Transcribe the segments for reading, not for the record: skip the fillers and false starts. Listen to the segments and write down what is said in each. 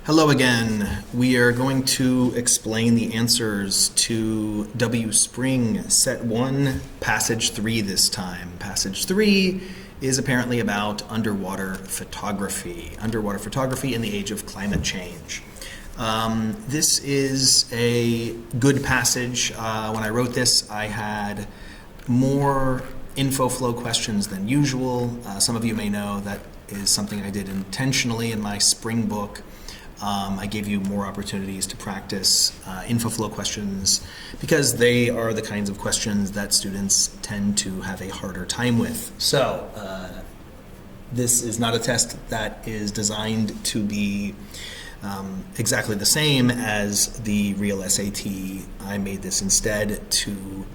Hello again. We are going to explain the answers to W. Spring, Set 1, Passage 3 this time. Passage 3 is apparently about underwater photography in the age of climate change. This is a good passage. When I wrote this, I had more info flow questions than usual. Some of you may know that is something I did intentionally in my spring book. I gave you more opportunities to practice info flow questions because they are the kinds of questions that students tend to have a harder time with. So this is not a test that is designed to be exactly the same as the real SAT. I made this instead to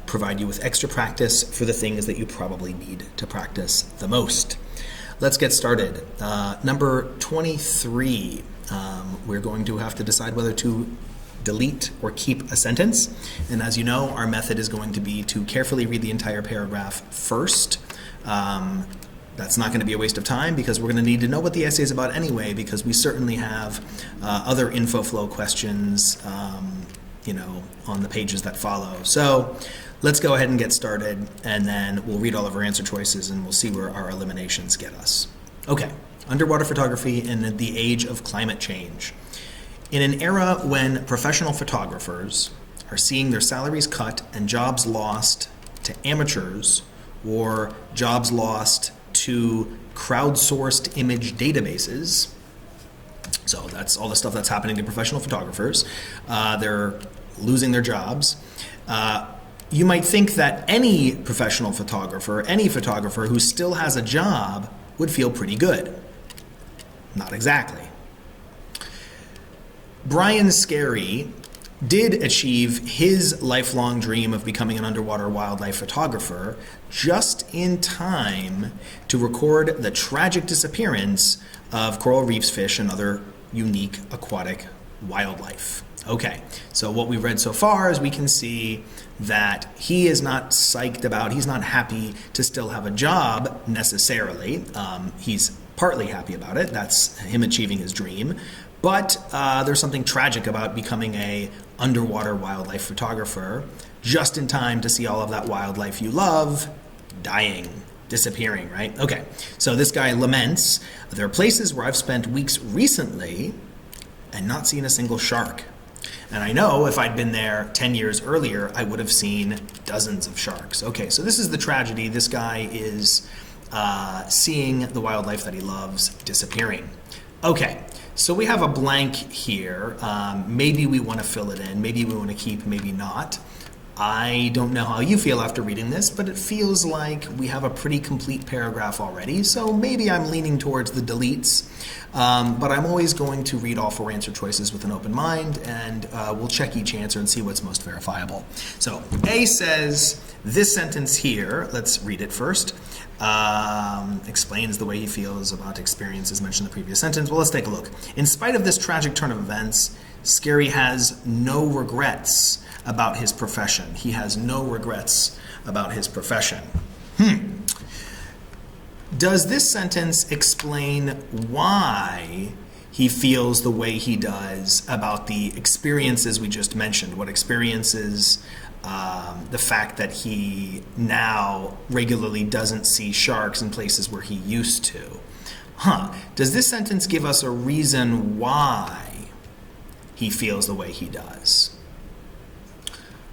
provide you with extra practice for the things that you probably need to practice the most. Let's get started. Number 23, we're going to have to decide whether to delete or keep a sentence. And as you know, our method is going to be to carefully read the entire paragraph first. That's not going to be a waste of time because we're going to need to know what the essay is about anyway, because we certainly have other info flow questions on the pages that follow. So let's go ahead and get started, and then we'll read all of our answer choices and we'll see where our eliminations get us. Okay, underwater photography in the age of climate change. In an era when professional photographers are seeing their salaries cut and jobs lost to amateurs or jobs lost to crowdsourced image databases, so that's all the stuff that's happening to professional photographers. They're losing their jobs. You might think that any professional photographer, any photographer who still has a job would feel pretty good. Not exactly. Brian Scarry did achieve his lifelong dream of becoming an underwater wildlife photographer just in time to record the tragic disappearance of coral reefs, fish, and other unique aquatic wildlife. Okay, so what we've read so far is we can see that he is not psyched about, he's not happy to still have a job necessarily. He's partly happy about it, that's him achieving his dream, but there's something tragic about becoming a underwater wildlife photographer just in time to see all of that wildlife you love dying, disappearing, right? Okay, so this guy laments, there are places where I've spent weeks recently and not seen a single shark. And I know if I'd been there 10 years earlier, I would have seen dozens of sharks. Okay, so this is the tragedy. This guy is seeing the wildlife that he loves disappearing. Okay, so we have a blank here. Maybe we want to fill it in. Maybe we want to keep, maybe not. I don't know how you feel after reading this, but it feels like we have a pretty complete paragraph already, so maybe I'm leaning towards the deletes, but I'm always going to read all four answer choices with an open mind, and we'll check each answer and see what's most verifiable. So A says, this sentence here, let's read it first, explains the way he feels about experiences mentioned in the previous sentence. Well, let's take a look. In spite of this tragic turn of events, Scarry has no regrets about his profession. He has no regrets about his profession. Does this sentence explain why he feels the way he does about the experiences we just mentioned? What experiences? The fact that he now regularly doesn't see sharks in places where he used to. Does this sentence give us a reason why he feels the way he does?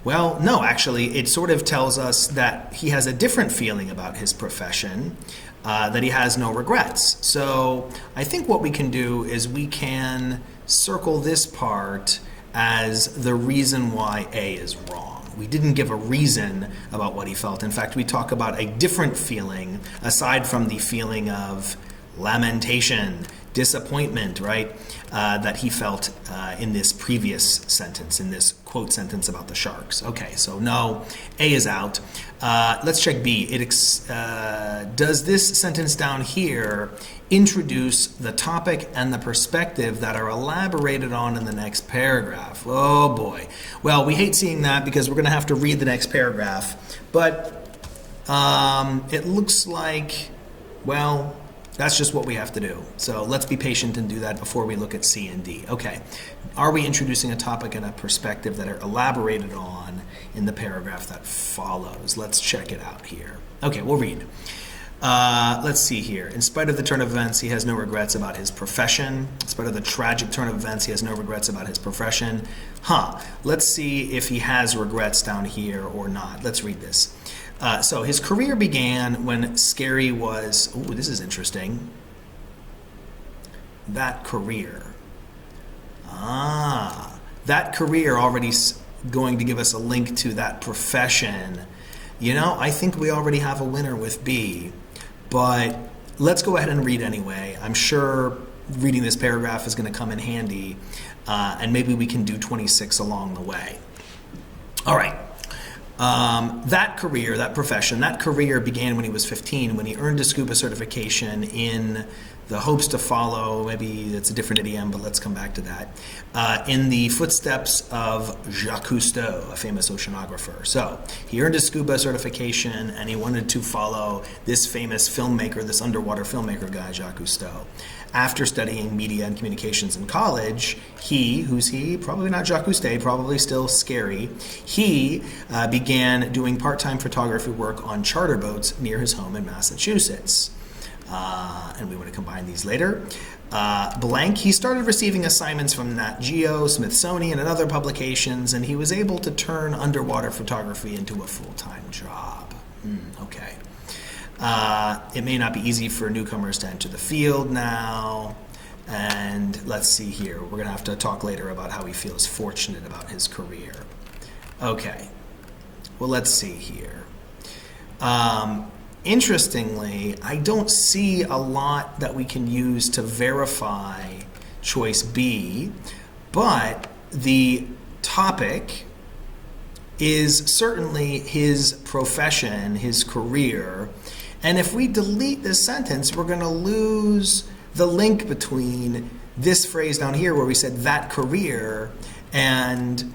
Well, no, actually, it sort of tells us that he has a different feeling about his profession, that he has no regrets. So I think what we can do is we can circle this part as the reason why A is wrong. We didn't give a reason about what he felt. In fact, we talk about a different feeling aside from the feeling of lamentation, disappointment, right, that he felt in this previous sentence, in this quote sentence about the sharks. Okay, so no, A is out. Let's check B. Does this sentence down here introduce the topic and the perspective that are elaborated on in the next paragraph? Oh boy. Well, we hate seeing that because we're going to have to read the next paragraph, but it looks like, well, That's just what we have to do. So let's be patient and do that before we look at C and D. Okay, are we introducing a topic and a perspective that are elaborated on in the paragraph that follows? Let's check it out here. Okay, we'll read. Let's see here. In spite of the turn of events, he has no regrets about his profession. In spite of the tragic turn of events, he has no regrets about his profession. Let's see if he has regrets down here or not. Let's read this. So his career began when Scary was, this is interesting. That career. That career already going to give us a link to that profession. You know, I think we already have a winner with B, but let's go ahead and read anyway. I'm sure reading this paragraph is going to come in handy, and maybe we can do 26 along the way. All right. That career, that profession, that career began when he was 15, when he earned a scuba certification in the hopes to follow, maybe it's a different idiom, but let's come back to that, in the footsteps of Jacques Cousteau, a famous oceanographer. So he earned his scuba certification and he wanted to follow this famous filmmaker, this underwater filmmaker guy, Jacques Cousteau. After studying media and communications in college, who's he? Probably not Jacques Cousteau, probably still Scary. He began doing part-time photography work on charter boats near his home in Massachusetts. And we want to combine these later. He started receiving assignments from Nat Geo, Smithsonian, and other publications, and he was able to turn underwater photography into a full-time job. Okay. It may not be easy for newcomers to enter the field now. And let's see here. We're going to have to talk later about how he feels fortunate about his career. Okay. Well, let's see here. Interestingly, I don't see a lot that we can use to verify choice B, but the topic is certainly his profession, his career. And if we delete this sentence, we're going to lose the link between this phrase down here where we said that career and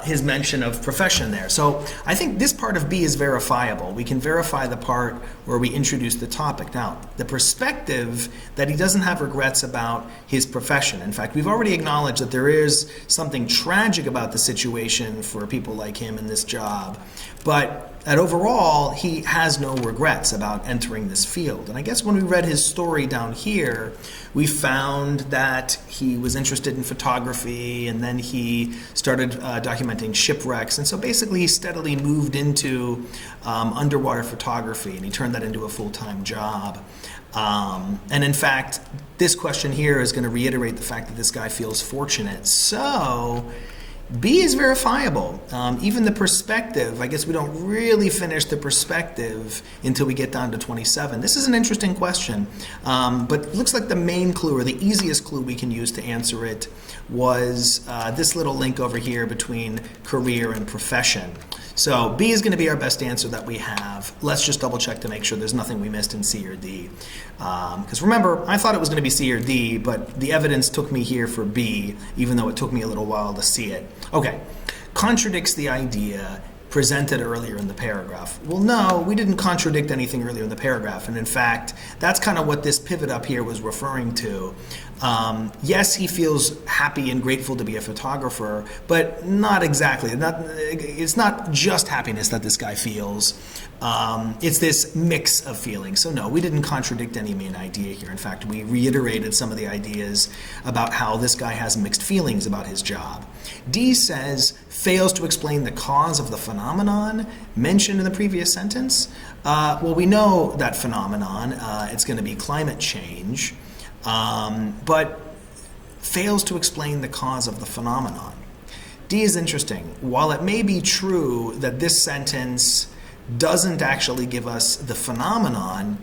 his mention of profession there. So I think this part of B is verifiable. We can verify the part where we introduce the topic. Now, the perspective that he doesn't have regrets about his profession. In fact, we've already acknowledged that there is something tragic about the situation for people like him in this job. But that overall, he has no regrets about entering this field. And I guess when we read his story down here, we found that he was interested in photography, and then he started documenting shipwrecks. And so basically, he steadily moved into underwater photography, and he turned that into a full-time job. And in fact, this question here is going to reiterate the fact that this guy feels fortunate. So B is verifiable. Even the perspective, I guess we don't really finish the perspective until we get down to 27. This is an interesting question, but it looks like the main clue, or the easiest clue we can use to answer it, was this little link over here between career and profession. So B is going to be our best answer that we have. Let's just double check to make sure there's nothing we missed in C or D. Because remember, I thought it was going to be C or D, but the evidence took me here for B, even though it took me a little while to see it. Okay, contradicts the idea presented earlier in the paragraph. Well, no, we didn't contradict anything earlier in the paragraph, and in fact, that's kind of what this pivot up here was referring to. Yes, he feels happy and grateful to be a photographer, but not exactly. It's not just happiness that this guy feels. It's this mix of feelings. So no, we didn't contradict any main idea here. In fact, we reiterated some of the ideas about how this guy has mixed feelings about his job. D says, fails to explain the cause of the phenomenon mentioned in the previous sentence. Well, we know that phenomenon. It's going to be climate change, but fails to explain the cause of the phenomenon. D is interesting. While it may be true that this sentence doesn't actually give us the phenomenon,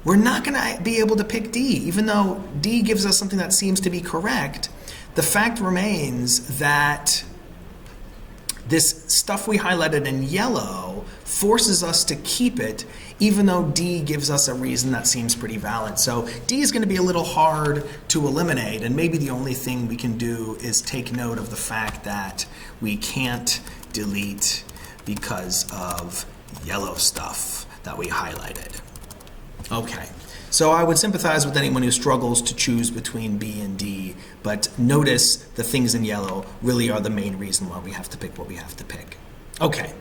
we're not going to be able to pick D. Even though D gives us something that seems to be correct, the fact remains that this stuff we highlighted in yellow forces us to keep it, even though D gives us a reason that seems pretty valid. So D is going to be a little hard to eliminate, and maybe the only thing we can do is take note of the fact that we can't delete because of yellow stuff that we highlighted. Okay, So I would sympathize with anyone who struggles to choose between B and D, but notice the things in yellow really are the main reason why we have to pick what we have to pick. Okay,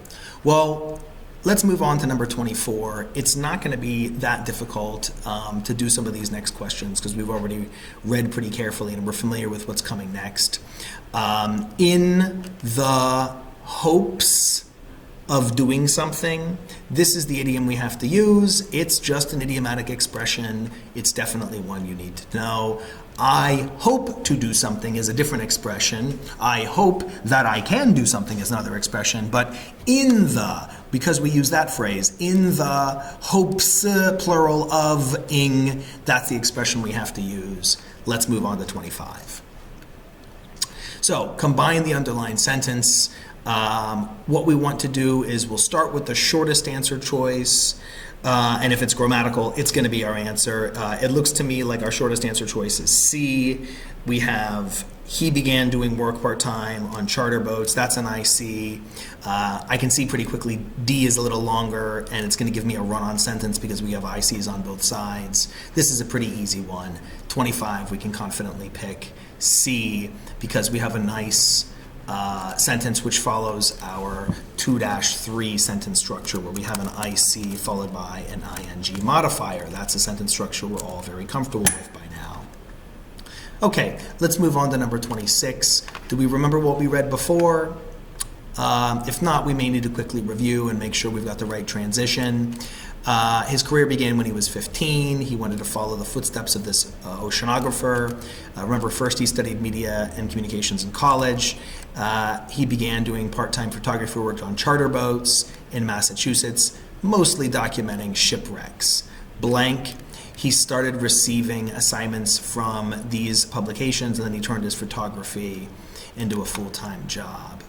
well, let's move on to number 24. It's not going to be that difficult to do some of these next questions because we've already read pretty carefully and we're familiar with what's coming next. In the hopes of doing something, this is the idiom we have to use. It's just an idiomatic expression. It's definitely one you need to know. I hope to do something is a different expression. I hope that I can do something is another expression. But in the, because we use that phrase, in the hopes, plural of ing, that's the expression we have to use. Let's move on to 25. So combine the underlined sentence. What we want to do is we'll start with the shortest answer choice, and if it's grammatical, it's going to be our answer. It looks to me like our shortest answer choice is C. We have he began doing work part-time on charter boats. That's an IC. I can see pretty quickly D is a little longer, and it's going to give me a run-on sentence because we have ICs on both sides. This is a pretty easy one. 25, we can confidently pick C because we have a nice sentence which follows our 2-3 sentence structure where we have an IC followed by an ing modifier. That's a sentence structure we're all very comfortable with by now. Okay, let's move on to number 26. Do we remember what we read before? If not, we may need to quickly review and make sure we've got the right transition. His career began when he was 15. He wanted to follow the footsteps of this oceanographer. Remember, first he studied media and communications in college. He began doing part-time photography work on charter boats in Massachusetts, mostly documenting shipwrecks. Blank. He started receiving assignments from these publications, and then he turned his photography into a full-time job.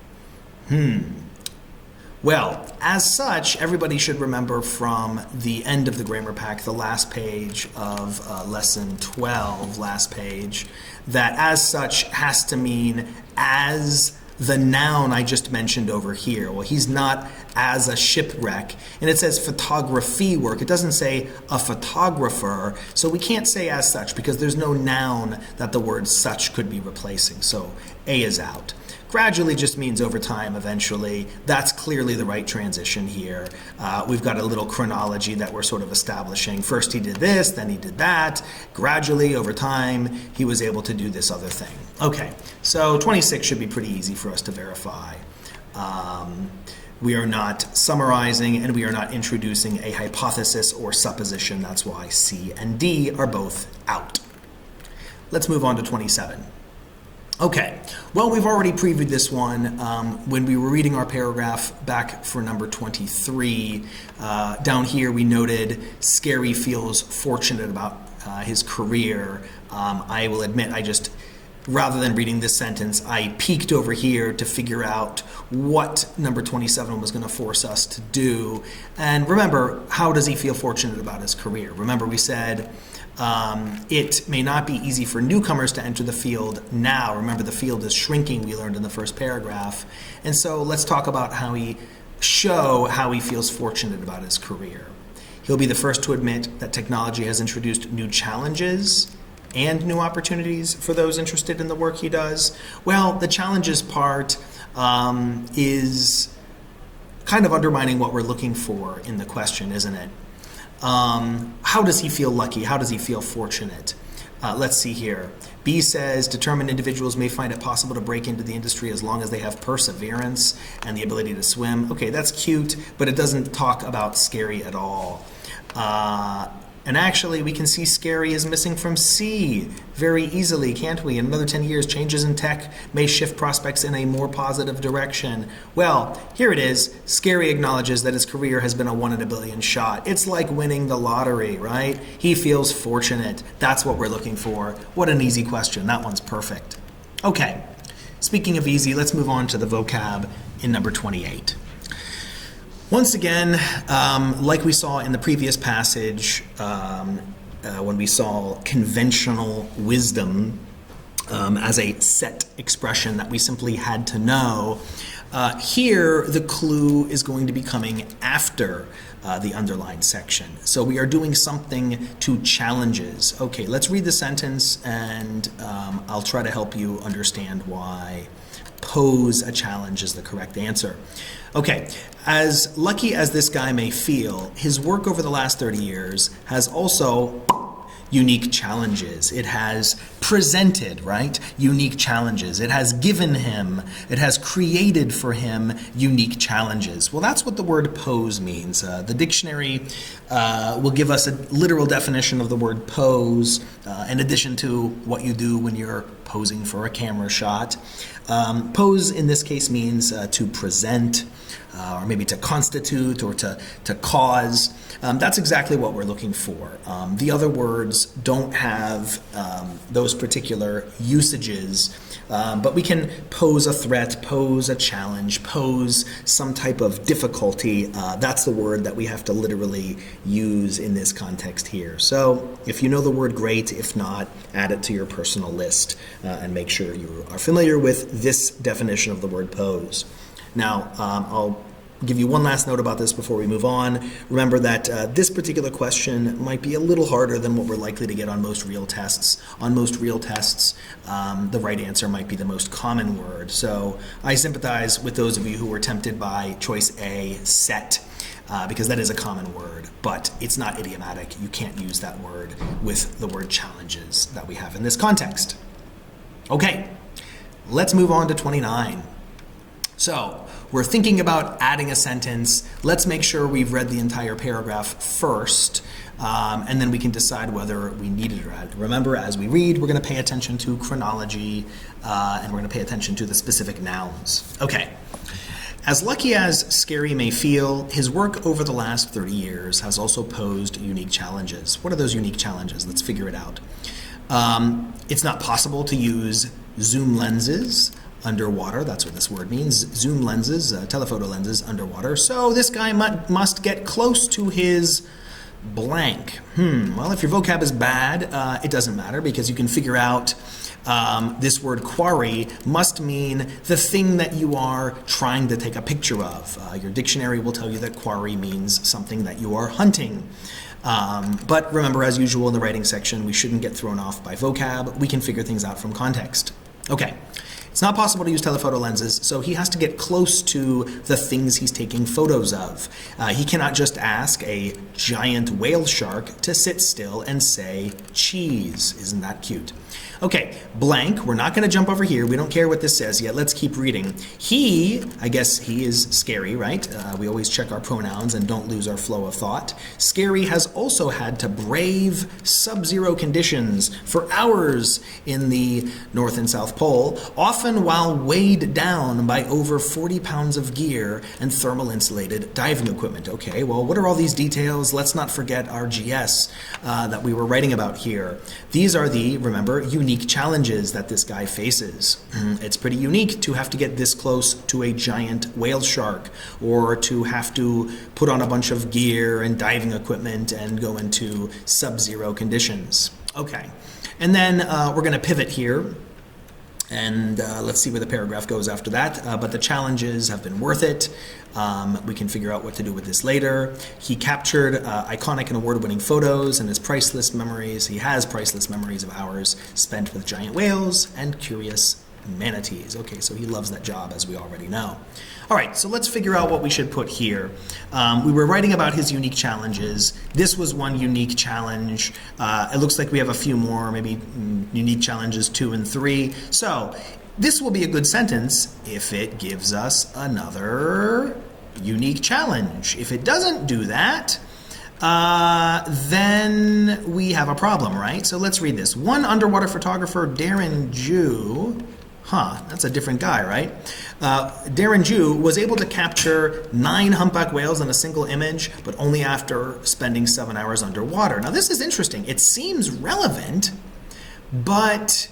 Well, as such, everybody should remember from the end of the grammar pack, the last page of lesson 12, last page, that as such has to mean as the noun I just mentioned over here. Well, he's not as a shipwreck, and it says photography work. It doesn't say a photographer, so we can't say as such because there's no noun that the word such could be replacing, so A is out. Gradually just means over time, eventually. That's clearly the right transition here. We've got a little chronology that we're sort of establishing. First he did this, then he did that. Gradually, over time, he was able to do this other thing. Okay, so 26 should be pretty easy for us to verify. We are not summarizing and we are not introducing a hypothesis or supposition. That's why C and D are both out. Let's move on to 27. Okay, well, we've already previewed this one when we were reading our paragraph back for number 23. Down here we noted Scary feels fortunate about his career. I will admit rather than reading this sentence, I peeked over here to figure out what number 27 was going to force us to do. And remember, how does he feel fortunate about his career? Remember we said it may not be easy for newcomers to enter the field now. Remember, the field is shrinking, we learned in the first paragraph. And so let's talk about how he feels fortunate about his career. He'll be the first to admit that technology has introduced new challenges and new opportunities for those interested in the work he does. Well, the challenges part is kind of undermining what we're looking for in the question, isn't it? How does he feel lucky? How does he feel fortunate? Let's see here. B says, determined individuals may find it possible to break into the industry as long as they have perseverance and the ability to swim. Okay, that's cute, but it doesn't talk about Scary at all. And actually, we can see Scary is missing from C very easily, can't we? In another 10 years, changes in tech may shift prospects in a more positive direction. Well, here it is. Scary acknowledges that his career has been a 1 in a billion shot. It's like winning the lottery, right? He feels fortunate. That's what we're looking for. What an easy question. That one's perfect. Okay, speaking of easy, let's move on to the vocab in number 28. Once again, like we saw in the previous passage, when we saw conventional wisdom as a set expression that we simply had to know, Here, the clue is going to be coming after the underlined section. So we are doing something to challenges. Okay, let's read the sentence, and I'll try to help you understand why pose a challenge is the correct answer. Okay, as lucky as this guy may feel, his work over the last 30 years has also unique challenges. It has presented, right, unique challenges. It has given him, it has created for him unique challenges. Well, that's what the word pose means. The dictionary will give us a literal definition of the word pose, in addition to what you do when you're posing for a camera shot. Pose in this case means to present, or maybe to constitute, or to cause. That's exactly what we're looking for. The other words don't have those particular usages, but we can pose a threat, pose a challenge, pose some type of difficulty. That's the word that we have to literally use in this context here. So if you know the word, great. If not, add it to your personal list and make sure you are familiar with this definition of the word pose. Now, I'll give you one last note about this before we move on. Remember that this particular question might be a little harder than what we're likely to get on most real tests. On most real tests, the right answer might be the most common word. So I sympathize with those of you who were tempted by choice A, set, because that is a common word, but it's not idiomatic. You can't use that word with the word challenges that we have in this context. Okay, let's move on to 29. So we're thinking about adding a sentence. Let's make sure we've read the entire paragraph first, and then we can decide whether we need it or not. Remember, as we read, we're going to pay attention to chronology, and we're going to pay attention to the specific nouns. Okay. As lucky as Scary may feel, his work over the last 30 years has also posed unique challenges. What are those unique challenges? Let's figure it out. It's not possible to use zoom lenses underwater. That's what this word means. Zoom lenses, telephoto lenses underwater. So this guy must get close to his blank. Well, if your vocab is bad, it doesn't matter, because you can figure out this word quarry must mean the thing that you are trying to take a picture of. Your dictionary will tell you that quarry means something that you are hunting. But remember, as usual in the writing section, we shouldn't get thrown off by vocab. We can figure things out from context. Okay. It's not possible to use telephoto lenses, so he has to get close to the things he's taking photos of. He cannot just ask a giant whale shark to sit still and say cheese. Isn't that cute? Okay, blank. We're not going to jump over here. We don't care what this says yet. Let's keep reading. He, I guess he is Scary, right? We always check our pronouns and don't lose our flow of thought. Scary has also had to brave sub-zero conditions for hours in the North and South Pole, often while weighed down by over 40 pounds of gear and thermal insulated diving equipment. Okay, well, what are all these details? Let's not forget our GS that we were writing about here. These are the, remember, unique challenges that this guy faces. It's pretty unique to have to get this close to a giant whale shark, or to have to put on a bunch of gear and diving equipment and go into sub-zero conditions. Okay, and then we're going to pivot here. And let's see where the paragraph goes after that. But the challenges have been worth it. We can figure out what to do with this later. He captured iconic and award-winning photos and his priceless memories. He has priceless memories of hours spent with giant whales and curious manatees. Okay, so he loves that job, as we already know. All right, so let's figure out what we should put here. We were writing about his unique challenges. This was one unique challenge. It looks like we have a few more, maybe unique challenges 2 and 3. So this will be a good sentence if it gives us another unique challenge. If it doesn't do that, then we have a problem, right? So let's read this. One underwater photographer, Darren Jew, that's a different guy, right? Darren Jew was able to capture 9 humpback whales in a single image, but only after spending 7 hours underwater. Now this is interesting. It seems relevant, but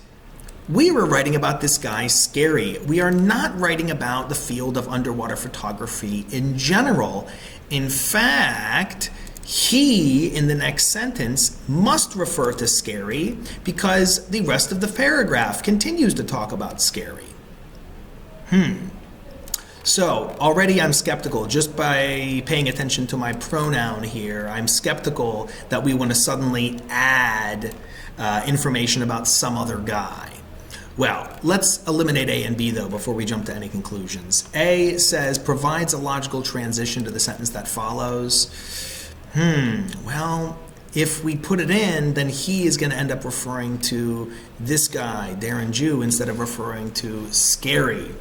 we were writing about this guy, Scary. We are not writing about the field of underwater photography in general. In fact, he, in the next sentence, must refer to Scary because the rest of the paragraph continues to talk about Scary. So already I'm skeptical just by paying attention to my pronoun here. I'm skeptical that we want to suddenly add information about some other guy. Well, let's eliminate A and B though before we jump to any conclusions. A says provides a logical transition to the sentence that follows. Well, if we put it in, then he is going to end up referring to this guy, Darren Jew, instead of referring to Scary.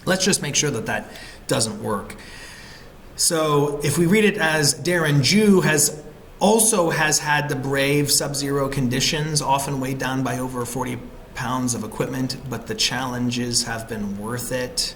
Let's just make sure that that doesn't work. So if we read it as Darren Jew also has had the brave sub-zero conditions, often weighed down by over 40 pounds of equipment, but the challenges have been worth it.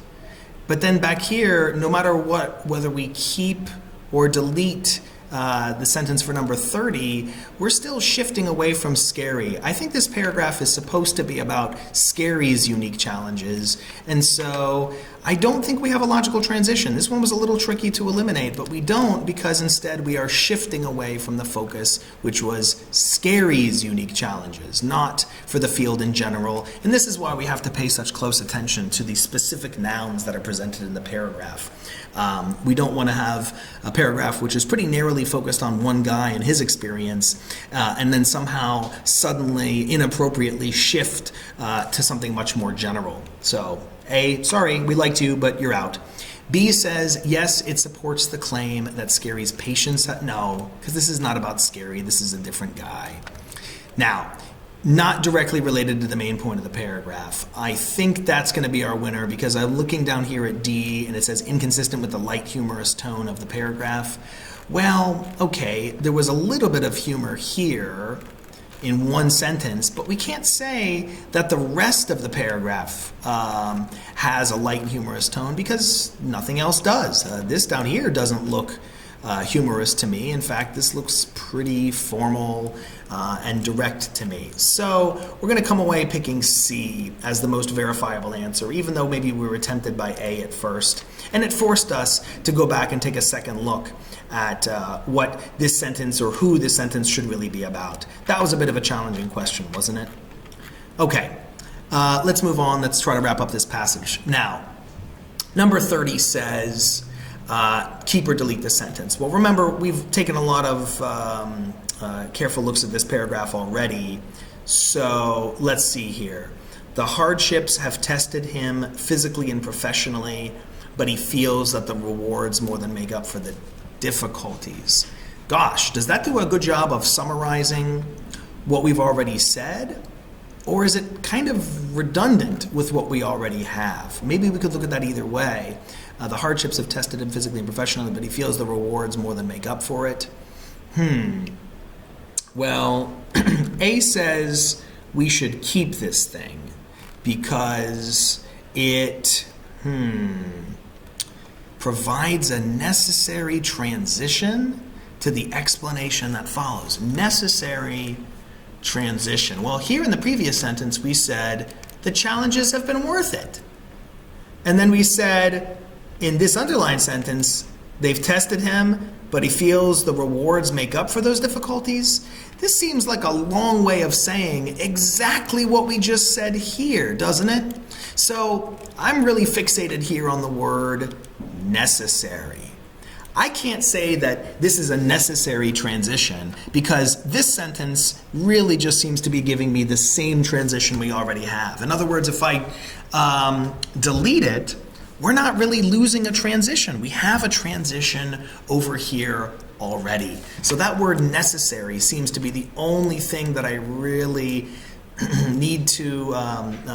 But then back here, no matter what, whether we keep or delete the sentence for number 30, we're still shifting away from Scary. I think this paragraph is supposed to be about Scary's unique challenges, and so I don't think we have a logical transition. This one was a little tricky to eliminate, but we don't, because instead we are shifting away from the focus, which was Scary's unique challenges, not for the field in general. And this is why we have to pay such close attention to the specific nouns that are presented in the paragraph. We don't want to have a paragraph which is pretty narrowly focused on one guy and his experience, and then somehow suddenly inappropriately shift to something much more general. So A, sorry, we liked you, but you're out. B says, yes, it supports the claim that Scary's patience, no, because this is not about Scary, this is a different guy. Now, not directly related to the main point of the paragraph. I think that's going to be our winner because I'm looking down here at D and it says inconsistent with the light humorous tone of the paragraph. Well, okay, there was a little bit of humor here in one sentence, but we can't say that the rest of the paragraph has a light humorous tone because nothing else does. This down here doesn't look humorous to me. In fact, this looks pretty formal and direct to me. So we're going to come away picking C as the most verifiable answer, even though maybe we were tempted by A at first. And it forced us to go back and take a second look at what this sentence or who this sentence should really be about. That was a bit of a challenging question, wasn't it? Okay, let's move on. Let's try to wrap up this passage. Now, number 30 says, keep or delete the sentence. Well, remember, we've taken a lot of careful looks at this paragraph already. So let's see here. The hardships have tested him physically and professionally, but he feels that the rewards more than make up for the difficulties. Gosh, does that do a good job of summarizing what we've already said? Or is it kind of redundant with what we already have? Maybe we could look at that either way. The hardships have tested him physically and professionally, but he feels the rewards more than make up for it. Well, A says we should keep this thing because it provides a necessary transition to the explanation that follows. Necessary transition. Well, here in the previous sentence we said the challenges have been worth it. And then we said in this underlined sentence they've tested him, but he feels the rewards make up for those difficulties. This seems like a long way of saying exactly what we just said here, doesn't it? So I'm really fixated here on the word necessary. I can't say that this is a necessary transition because this sentence really just seems to be giving me the same transition we already have. In other words, if I delete it, we're not really losing a transition. We have a transition over here already. So that word necessary seems to be the only thing that I really need to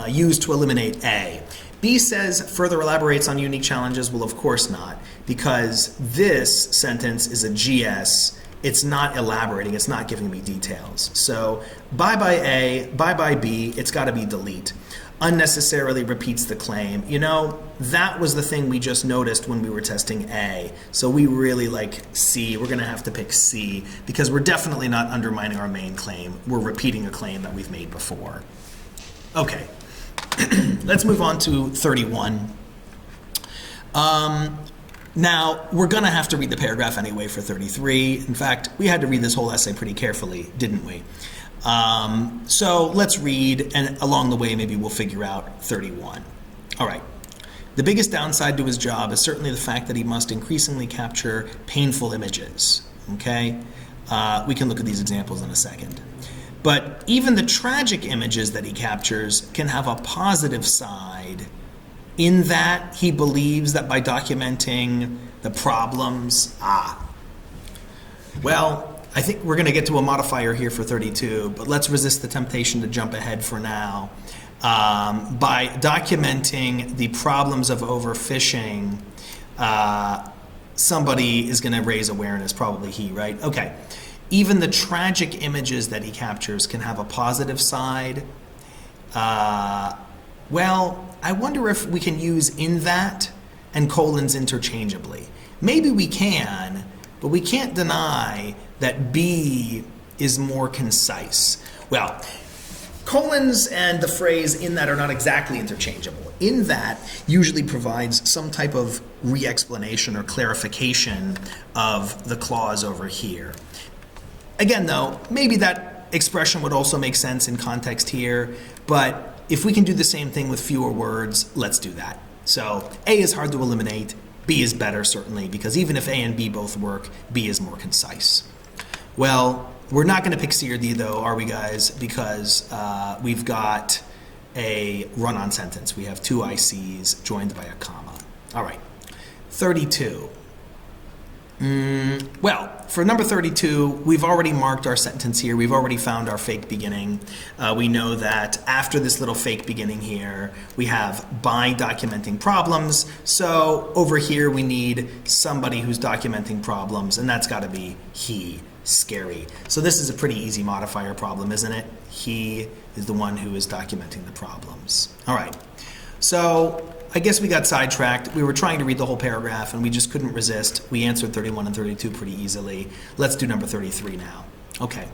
use to eliminate A. B says further elaborates on unique challenges. Well, of course not, because this sentence is a GS. It's not elaborating. It's not giving me details. So bye-bye A, bye-bye B. It's got to be delete. Unnecessarily repeats the claim. You know, that was the thing we just noticed when we were testing A. So we really like C. We're going to have to pick C because we're definitely not undermining our main claim. We're repeating a claim that we've made before. Okay. Let's move on to 31. Now, we're going to have to read the paragraph anyway for 33. In fact, we had to read this whole essay pretty carefully, didn't we? So let's read, and along the way, maybe we'll figure out 31. All right. The biggest downside to his job is certainly the fact that he must increasingly capture painful images. Okay? We can look at these examples in a second. But even the tragic images that he captures can have a positive side in that he believes that by documenting the problems, well, I think we're going to get to a modifier here for 32, but let's resist the temptation to jump ahead for now. By documenting the problems of overfishing, somebody is going to raise awareness, probably he, right? Okay. Even the tragic images that he captures can have a positive side. Well, I wonder if we can use in that and colons interchangeably. Maybe we can, but we can't deny that B is more concise. Well, colons and the phrase in that are not exactly interchangeable. In that usually provides some type of re-explanation or clarification of the clause over here. Again, though, maybe that expression would also make sense in context here, but if we can do the same thing with fewer words, let's do that. So A is hard to eliminate, B is better certainly, because even if A and B both work, B is more concise. Well, we're not going to pick C or D though, are we guys? Because we've got a run-on sentence. We have two ICs joined by a comma. All right, 32. Well, for number 32, we've already marked our sentence here. We've already found our fake beginning. We know that after this little fake beginning here, we have by documenting problems. So over here, we need somebody who's documenting problems, and that's got to be he, Scary. So this is a pretty easy modifier problem, isn't it? He is the one who is documenting the problems. All right. So I guess we got sidetracked. We were trying to read the whole paragraph and we just couldn't resist. We answered 31 and 32 pretty easily. Let's do number 33 now. Okay.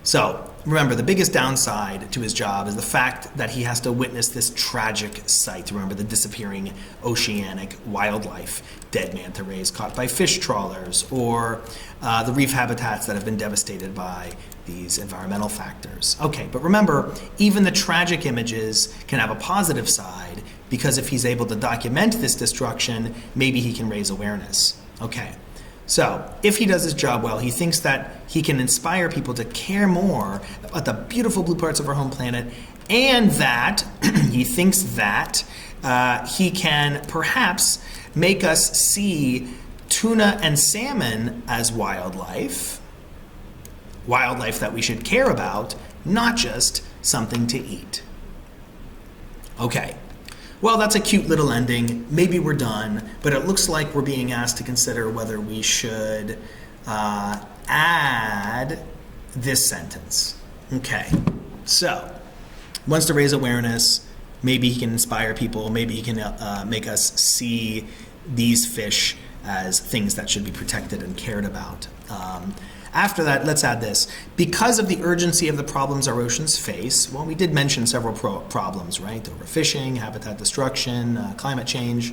So remember, the biggest downside to his job is the fact that he has to witness this tragic sight. Remember, the disappearing oceanic wildlife, dead manta rays caught by fish trawlers, or the reef habitats that have been devastated by these environmental factors. Okay, but remember, even the tragic images can have a positive side, because if he's able to document this destruction, maybe he can raise awareness. Okay. So, if he does his job well, he thinks that he can inspire people to care more about the beautiful blue parts of our home planet, and that he thinks that he can perhaps make us see tuna and salmon as wildlife that we should care about, not just something to eat. Okay. Well, that's a cute little ending. Maybe we're done, but it looks like we're being asked to consider whether we should add this sentence. Okay, so wants to raise awareness. Maybe he can inspire people. Maybe he can make us see these fish as things that should be protected and cared about. After that, let's add this. Because of the urgency of the problems our oceans face, well, we did mention several problems, right? Overfishing, habitat destruction, climate change.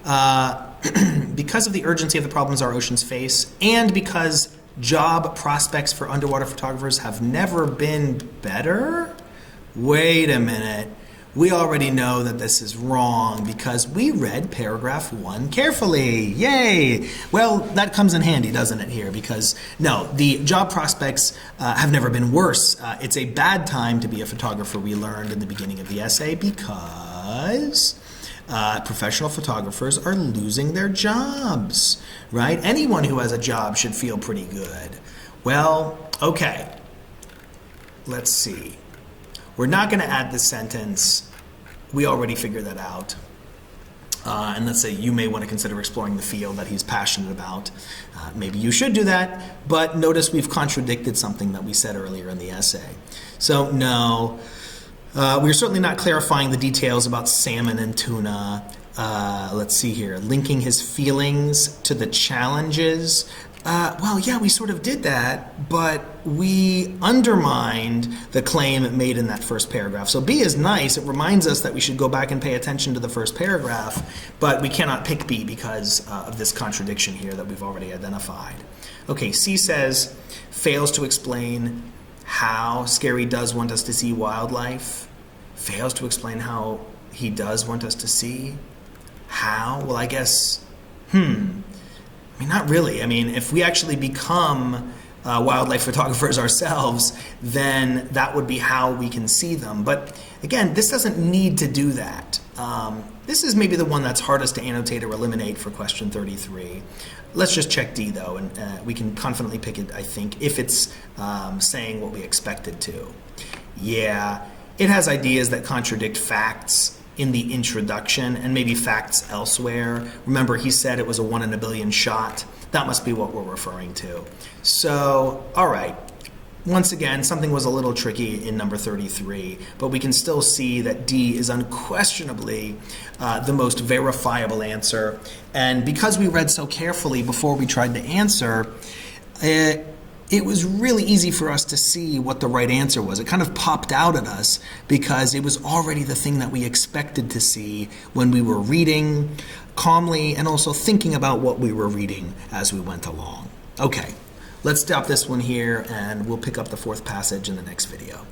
Because of the urgency of the problems our oceans face, and because job prospects for underwater photographers have never been better? Wait a minute. We already know that this is wrong because we read paragraph 1 carefully. Yay! Well, that comes in handy, doesn't it, here? Because, no, the job prospects have never been worse. It's a bad time to be a photographer, we learned in the beginning of the essay, because professional photographers are losing their jobs, right? Anyone who has a job should feel pretty good. Well, okay. Let's see. We're not going to add this sentence. We already figured that out. And let's say you may want to consider exploring the field that he's passionate about. Maybe you should do that, but notice we've contradicted something that we said earlier in the essay. So no, we're certainly not clarifying the details about salmon and tuna. Let's see here, linking his feelings to the challenges. Well, yeah, we sort of did that, but we undermined the claim made in that first paragraph. So B is nice. It reminds us that we should go back and pay attention to the first paragraph, but we cannot pick B because of this contradiction here that we've already identified. Okay, C says, fails to explain how Scary does want us to see wildlife. Fails to explain how he does want us to see. How? Well, I guess, I mean, not really. I mean, if we actually become wildlife photographers ourselves, then that would be how we can see them. But again, this doesn't need to do that. This is maybe the one that's hardest to annotate or eliminate for question 33. Let's just check D though, and we can confidently pick it, I think, if it's saying what we expect it to. Yeah, it has ideas that contradict facts in the introduction and maybe facts elsewhere. Remember, he said it was a 1 in a billion shot. That must be what we're referring to. So, all right. Once again, something was a little tricky in number 33, but we can still see that D is unquestionably the most verifiable answer. And because we read so carefully before we tried to answer, it was really easy for us to see what the right answer was. It kind of popped out at us because it was already the thing that we expected to see when we were reading calmly and also thinking about what we were reading as we went along. Okay, let's stop this one here and we'll pick up the fourth passage in the next video.